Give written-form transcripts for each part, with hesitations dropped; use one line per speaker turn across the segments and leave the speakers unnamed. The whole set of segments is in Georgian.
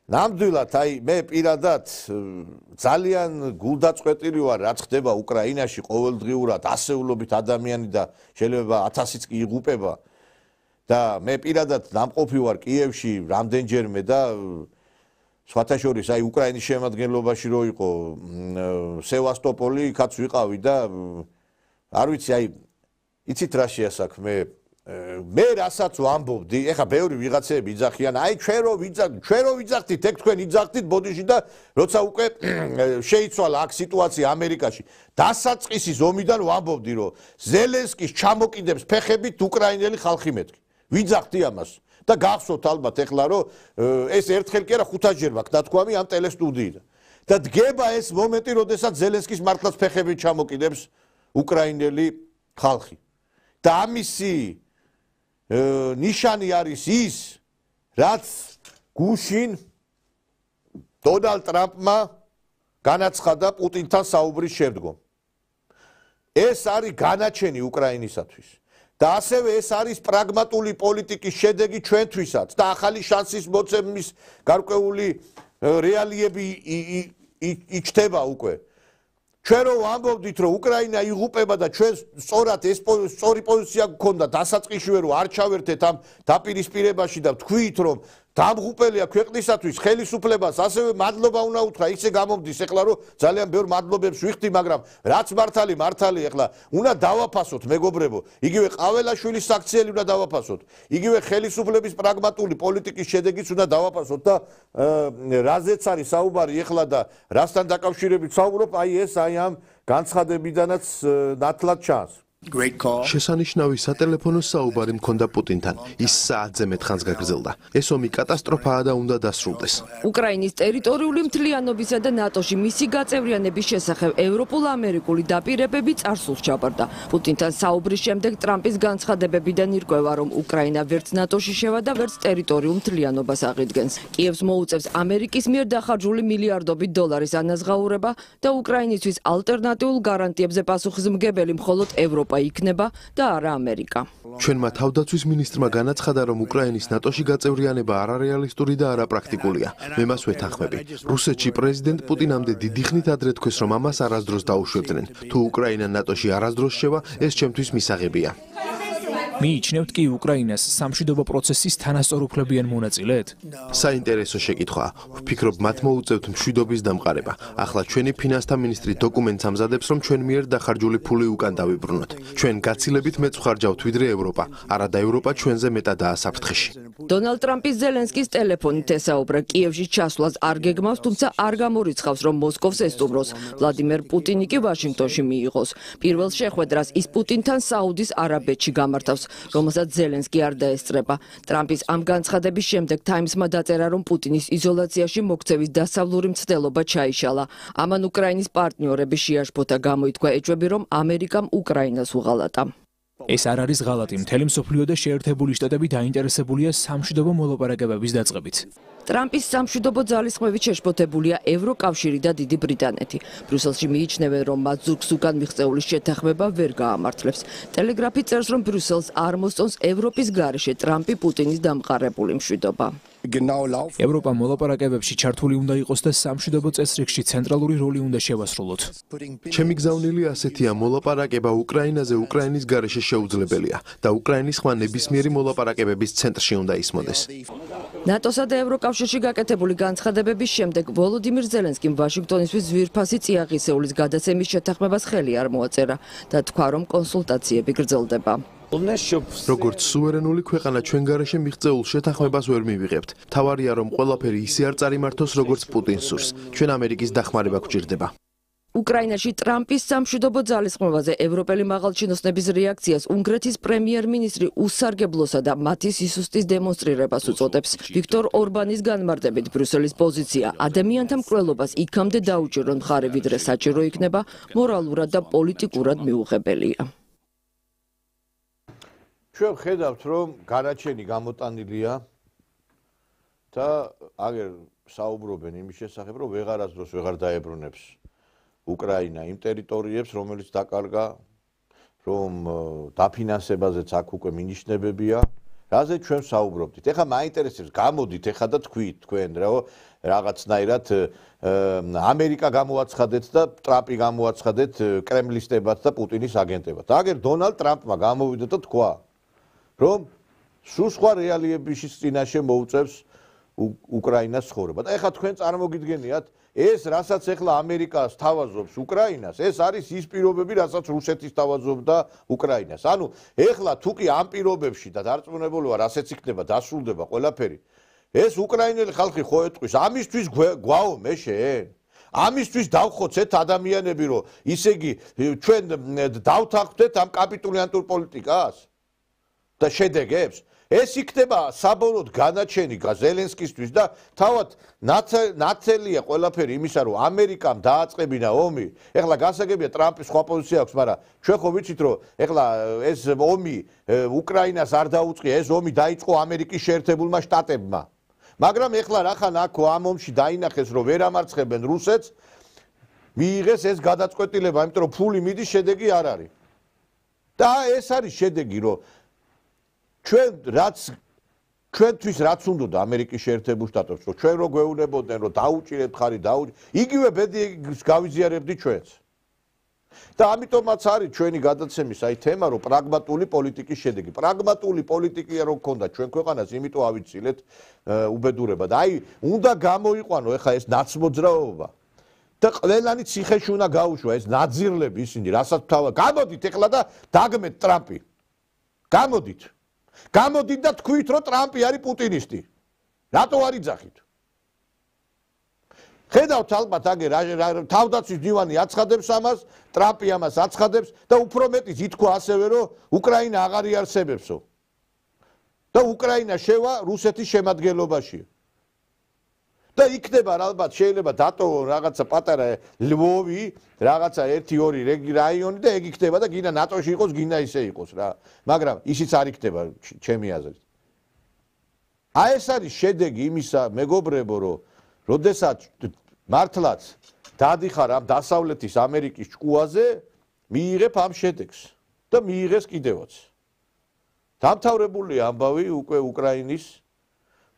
ნამდვილად აი მე პირადად ძალიან გულდაწყვეტილი ვარ რაც ხდება უკრაინაში ყოველდღიურად ასეულობით ადამიანი და შეიძლება 1000-იც კი იღუპება და მე პირადად დამყოფი ვარ კიევში რამდენჯერმე და სხვათა შორის აი უკრაინის შემადგენლობაში რო იყო სევასტოპოლი იქაც ვიყავი და არ ვიცი აი იცით რა შეასაქმე მე რასაც ვამბობდი, ეხა ბევრი ვიღაცები იძახიან, აი ჩვენ რო ვიძახდით, ეგ თქვენ იძახდით ბოდიში და როცა უკვე შეიცვალა აქ სიტუაცია ამერიკაში, დასაწყისის ომიდან ვამბობდი, რომ ზელენსკის ჩამოკიდებს ფეხებით უკრაინელი ხალხი მეთქი. ვიძახდი ამას და გახსოვთ ალბათ ეხლა რომ ეს ერთხელ კი არა 5-ჯერ მაქვს დათქვამი ამ ტელესტუდიიდან. და დგება ეს მომენტი, როდესაც ზელენსკის მართლაც ფეხებით ჩამოკიდებს უკრაინელი ხალხი. და ამისი ნიშანი არის ის, რაც გუშინ დონალდ ტრამპმა განაცხადა პუტინთან საუბრის შემდგომ. ეს არის განაჩენი უკრაინისათვის. და ასევე ეს არის პრაგმატული პოლიტიკის შედეგი ჩვენთვისაც და ახალი შანსის მოცემის გარკვეული რეალიები იჩნდება უკვე. ჩვენ რო ვამბობდით, რომ უკრაინა იღუპება და ჩვენ სწორად ეს სწორი პოზიცია გქონდა დასაწყისშივე რომ არ ჩავერთეთ ამ დაპირისპირებაში და ვთქვით, რომ დამღუპელია ქვეყნისათვის ხელისუფლებას, ასევე მადლობა უნდა უთხრა, ისე გამომდის ეხლა რომ ძალიან ბევრ მადლობებს ვიხდი, მაგრამ რაც მართალი ეხლა უნდა დავაფასოთ მეგობრებო, იგივე ყაველაშვილის საქციელი უნდა დავაფასოთ, იგივე ხელისუფლების პრაგმატული პოლიტიკის შედეგიც უნდა დავაფასოთ და რაზეც არის საუბარი ეხლა და რასთან დაკავშირებით საუბრობ, აი ეს აი ამ განცხადებიდანაც ნათლად ჩანს.
შესანიშნავი სატელეფონო საუბარი მქონდა პუტინთან. ის საათზე მეტ ხანს გაგრძელდა. ეს ომი კატასტროფაა და უნდა დასრულდეს.
უკრაინის ტერიტორიული მთლიანობისა და ნატოში მისი გაწევრიანების შესახებ ევროპულ-ამერიკული დაპირებები წარსულს ჩაბარდა. პუტინთან საუბრის შემდეგ ტრამპის განცხადებებიდან ირკვევა, რომ უკრაინა ვერც ნატოში შევა და ვერც ტერიტორიულ მთლიანობას აღიდგენს. კიევს მოუწევს ამერიკის მიერ დახარჯული მილიარდობით დოლარის ანაზღაურება და უკრაინისთვის ალტერნატიულ გარანტიებზე პასუხისმგებელი მხოლოდ ევროპა იქნება და არა ამერიკა.
ჩვენმა თავდაცვის მინისტრმა განაცხადა, რომ უკრაინის ნატოში გაწევრიანება არარეალისტური და არაპრაქტიკულია. მე მას ვეთანხმები. რუსეთში პრეზიდენტ პუტინამდე დიდი ხნით ადრე თქვეს, რომ ამას არასდროს დაუშვებდნენ. თუ უკრაინა ნატოში არასდროს შევა, ეს ჩემთვის მისაღებია.
მიიჩნევთ კი უკრაინას სამშვიდობო პროცესის თანასწორუფლებიან მონაწილედ?
საინტერესო შეკითხვაა. ვფიქრობ, მათ მოუწევთ მშვიდობის დამყარება. ახლა ჩვენი ფინანსთა მინისტრი დოკუმენტს ამზადებს, რომ ჩვენ მიერ დახარჯული ფული უკან დავიბრუნოთ. ჩვენ გაცილებით მეც ვხარჯავთ ვიდრე ევროპა. არა და ევროპა ჩვენზე მეტადაა საფრთხეში.
დონალდ ტრამპის ზელენსკის ტელეფონით ესაუბრა კიევში ჩასვლას არ გეგმავს, თუმცა არ გამორიცხავს, რომ მოსკოვს ესტუმროს. ვლადიმერ პუტინი კი ვაშინგტონში მიიღოს. პირველ შეხვედრას ის პუტინთან საუდის არაბეთში გამართავს, რომელსაც ზელენსკი არ დაესწრება. ტრამპის ამ განცხადების შემდეგ Times-მა დაწერა, რომ პუტინის იზოლაციაში მოქცევის დასავლური მცდელობა ჩაიშალა. ამან უკრაინის პარტნიორები შეაშფოთა, გამოითქვა ეჭვები, რომ ამერიკამ უკრაინას უღალატა.
ეს არ არის ღალატი, მთელი მსოფლიო და შეერთებული შტატები დაინტერესებულია სამშვიდობო მოლაპარაკებების დაწყებით.
ტრამპის სამშვიდობო ძალისხმევით შეშფოთებულია ევროკავშირი და დიდი ბრიტანეთი. ბრიუსელში მიიჩნევენ, რომ მათ ზურგს უკან მიღწეული შეთანხმება ვერ გაამართლებს. ტელეგრაფი წერს, რომ ბრიუსელს არ მოსწონს ევროპის გარეშე ტრამპი პუტინის დამყარებული მშვიდობა.
ევროპა მოლაპარაკებებში ჩართული უნდა იყოს და სამშვიდობო წესრიგში ცენტრალური როლი უნდა შევასრულოთ.
ჩემი გზავნილი ასეთია, მოლაპარაკება უკრაინაზე უკრაინის გარეშე შეუძლებელია და უკრაინის ხმა ნებისმიერი მოლაპარაკებების ცენტრში უნდა ისმოდეს.
ნატოსა და ევროკავშირში გაკეთებული განცხადებების შემდეგ ვოლოდიმირ ზელენსკიმ ვაშინგტონისთვის ძვირფასი წიაღისეულის გადაცემის შეთანხმებას ხელი არ მოაწერა და თქვა, რომ კონსულტაციები გრძელდება.
როგორც სუვერენული ქვეყანა ჩვენ გარეშე მიღწეულ შეთანხმებას ვერ მივიღებთ. თავარია, რომ ყველაფერი ისე არ წარიმართოს, როგორც პუტინს სურს. ჩვენ ამერიკის დახმარება გვჭირდება.
უკრაინაში ტრამპის სამშვიდობო ძალისხმევაზე ევროპელი მაღალჩინოსნების რეაქციას უნგრეთის პრემიერ-მინისტრი უსარგებლოსა და მათი სისუსტის დემონსტრირებას უწოდებს. ვიქტორ ორბანის განმარტებით ბრიუსელის პოზიცია ადამიანთა მკვლელობას იქამდე დაუჭირონ მხარე, ვიდრე საჭირო იქნება, მორალურად და პოლიტიკურად მიუღებელია.
ჩვენ ხედავთ, რომ განაჩენი გამოტანილია და აგერ საუბრობენ იმის შესახებ, რომ ვეღარასდროს ვეღარ დაებრუნებს უკრაინა იმ ტერიტორიებს, რომელიც დაკარგა, რომ დაფინანსებაზეც აქ უკვე მინიშნებებია რაზე ჩვენ საუბრობდით? ეხლა მაინტერესებს, გამოდით ეხლა და თქვით თქვენ რაღაცნაირად ამერიკა გამოაცხადეთ და ტრამპი გამოაცხადეთ კრემლისტებად და პუტინის აგენტებად. აგერ დონალდ ტრამპმა გამოვიდა და თქვა, რომ სულ სხვა რეალიების წინაშე მოუწევს უკრაინას ცხოვრება. და ეხლა თქვენ წარმოგიდგენიათ, ეს რასაც ეხლა ამერიკას თავაზობს უკრაინას, ეს არის ის პირობები, რასაც რუსეთის თავაზობდა უკრაინას. ანუ ეხლა თუ კი ამ პირობებში და დარწმუნებულია, რასაც იქნება დასრულდება ყველაფერი, ეს უკრაინელი ხალხი ხო ეტყვის, ამისთვის გვაო მე შენ? ამისთვის დავხოცეთ ადამიანები, რომ ისე იგი ჩვენ დავთანხმდეთ ამ კაპიტულიანტურ პოლიტიკას და შედეგებს? ეს იქნება საბოლოოდ განაჩენი ზელენსკისთვის და თავად ნაცელია ყველაფერი იმისა, რომ ამერიკამ დააწყებინა ომი. ეხლა გასაგებია ტრამპის სხვა პოზიცია აქვს, მაგრამ ჩვენ ხო ვიცით, რომ ეხლა ეს ომი უკრაინას არ დაუწყია, ეს ომი დაიწყო ამერიკის შეერთებულმა შტატებმა. მაგრამ ეხლა რახან აქ ამ ომში დაინახეს, რომ ვერ ამარცხებენ რუსეთს, მიიღეს ეს გადაწყვეტილება, იმიტომ რომ ფული მიდის, შედეგი არ არის. და ეს არის შედეგი, რომ ჩვენთვის რაც უნდოდა ამერიკის შეერთებულ შტატებს, რომ ჩვენ რო გვეუბნებოდნენ, რომ დაუჭირეთ ხარი, იგივე ბედი გავიზიარებდი ჩვენს. და ამიტომაც არის ჩვენი გადაცემის აი თემა, რომ პრაგმატული პოლიტიკის შედეგი. პრაგმატული პოლიტიკია რო გქონდა ჩვენ ქვეყანას, იმიტომ ავიცილეთ უბედურება. და აი უნდა გამოიყვანო ეხა ეს ნაცმოძრაობა. და ყველანი ციხეში უნდა გაუშვა ეს ნაძირლები ისინი, რასაც თავად. გამოდით ეხლა და დაგმეთ ტრამპი. გამოდით. გამოდით და თქვით, რომ ტრამპი არის პუტინისტი. რატო არ იძახით? ხედავთ ალბათ აგერ თავდაცვის დივანი აცხადებს ამას, ტრამპი ამას აცხადებს და უფრო მეტიც ითქვა ასევე, რომ უკრაინა აღარ იარსებებსო. და უკრაინა შევა რუსეთის შემადგენლობაში. და იქნება ალბათ შეიძლება დატოვონ რაღაცა პატარა ლვოვი, რაღაცა 1-2 რაიონი და ეგ იქნება და გინდა ნატოში იყოს, გინდა ისე იყოს რა. მაგრამ ისიც არ იქნება ჩემი აზრით. აი ეს არის შედეგი იმისა, მეგობრებო, რომ როდესაც მართლაც დადიხარ ამ დასავლეთის ამერიკის ჭკუაზე, მიიღებ ამ შედეგს და მიიღეს კიდევაც. დამთავრებულია ამბავი უკვე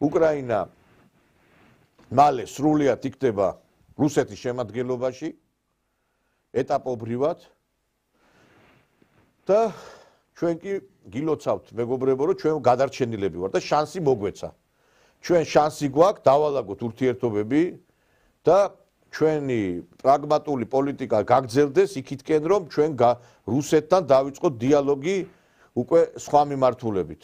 უკრაინა მალე სრულიად იქნება რუსეთის შემადგენლობაში ეტაპობრივად და ჩვენ კი გილოცავთ მეგობრებო, რომ ჩვენ გადარჩენილები ვართ და შანსი მოგვეცა. ჩვენ შანსი გვაქვს დავალაგოთ ურთიერთობები და ჩვენი პრაგმატული პოლიტიკა გაგრძელდეს იქითკენ, რომ ჩვენ რუსეთთან დავიწყოთ დიალოგი უკვე სხვა მიმართულებით.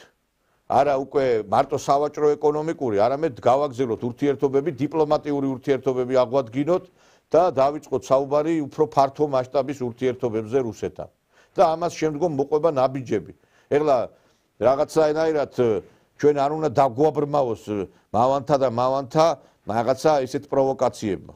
არა უკვე მარტო სავაჭრო ეკონომიკური, არამედ გავაგზავნოთ ურთიერთობები, დიპლომატიური ურთიერთობები აღვადგინოთ და დავიწყოთ საუბარი უფრო ფართო მასშტაბის ურთიერთობებზე რუსეთთან. და ამას შემდგომ მოყვება ნაბიჯები. ეხლა რაღაცაენაირად ჩვენ არ უნდა დაგვაბრმავოს მავანთა და მავანთა რაღაცა ისეთ პროვოკაციებმა.